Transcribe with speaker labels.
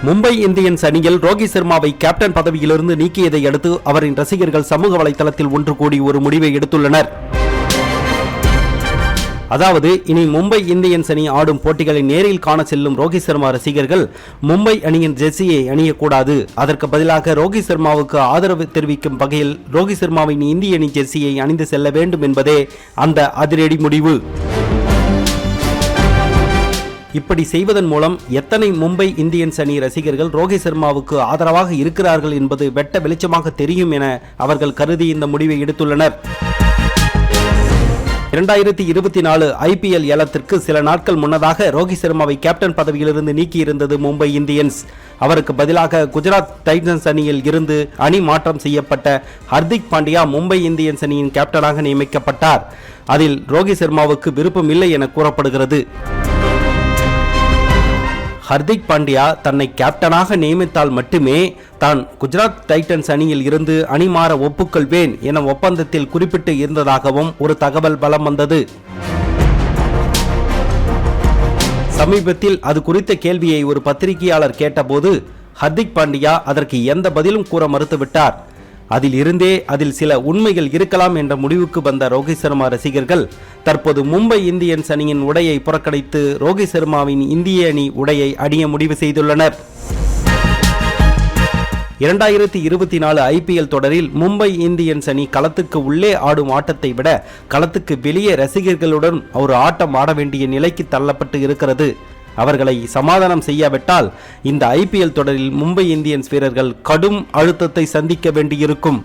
Speaker 1: Mumbai Indians அணியில் Rohit சர்மாவை captain பதவியிலிருந்து நீக்கியதை அடுத்து அவரின் ரசிகர்கள் சமூக வலைதளத்தில் ஒன்று கூடி ஒரு முடிவை எடுத்துள்ளனர். அதாவது, இனி மும்பை இந்தியன்ஸ் அணி ஆடும் போட்டிகளை நேரில் காண செல்லும் ரோஹித் சர்மா ரசிகர்கள் மும்பை அணியின் ஜெர்சியை அணியக்கூடாது. அதற்கு பதிலாக ரோஹித் சர்மாவுக்கு ஆதரவு தெரிவிக்கும் வகையில் ரோஹித் சர்மாவின் இந்திய அணி ஜெர்சியை அணிந்து செல்ல வேண்டும் என்பதே அந்த அதிரடி முடிவு. இப்படி செய்வதன் மூலம் எத்தனை மும்பை இந்தியன்ஸ் அணி ரசிகர்கள் ரோஹித் சர்மாவுக்கு ஆதரவாக இருக்கிறார்கள் என்பது வெட்ட வெளிச்சமாக தெரியும் என அவர்கள் கருதி இந்த முடிவை எடுத்துள்ளனர். 2024 IPL ஏலத்திற்கு சில நாட்கள் முன்னதாக ரோஹித் சர்மாவை கேப்டன் பதவியிலிருந்து நீக்கியிருந்தது மும்பை இந்தியன்ஸ். அவருக்கு பதிலாக குஜராத் டைட்டன்ஸ் அணியில் இருந்து அணி மாற்றம் செய்யப்பட்ட ஹர்திக் பாண்டியா மும்பை இந்தியன்ஸ் அணியின் கேப்டனாக நியமிக்கப்பட்டார். அதில் ரோஹித் சர்மாவுக்கு விருப்பம் இல்லை என கூறப்படுகிறது. ஹர்திக் பாண்டியா தன்னை கேப்டனாக நியமித்தால் மட்டுமே தான் குஜராத் டைட்டன்ஸ் அணியில் இருந்து அணி மாற ஒப்புக்கொள்வேன் என ஒப்பந்தத்தில் குறிப்பிட்டு இருந்ததாகவும் ஒரு தகவல் பலம் வந்தது. சமீபத்தில் அது குறித்த கேள்வியை ஒரு பத்திரிகையாளர் கேட்டபோது ஹர்திக் பாண்டியா அதற்கு எந்த பதிலும் கூற மறுத்துவிட்டார். அதில் சில உண்மைகள் இருக்கலாம் என்ற முடிவுக்கு வந்த ரோஹித் சர்மா ரசிகர்கள் தற்போது மும்பை இந்தியன்ஸ் அணியின் உடையை புறக்கணித்து ரோஹித் சர்மாவின் இந்திய அணி உடையை அணிய முடிவு செய்துள்ளனர். 2024 IPL தொடரில் மும்பை இந்தியன்ஸ் அணி களத்துக்கு உள்ளே ஆடும் ஆட்டத்தை விட களத்துக்கு வெளியே ரசிகர்களுடன் ஒரு ஆட்டம் ஆட வேண்டிய நிலைக்கு தள்ளப்பட்டு இருக்கிறது. அவர்களை சமாதானம் செய்யாவிட்டால் இந்த IPL தொடரில் மும்பை இந்தியன்ஸ் வீரர்கள் கடும் அழுத்தத்தை சந்திக்க வேண்டியிருக்கும்.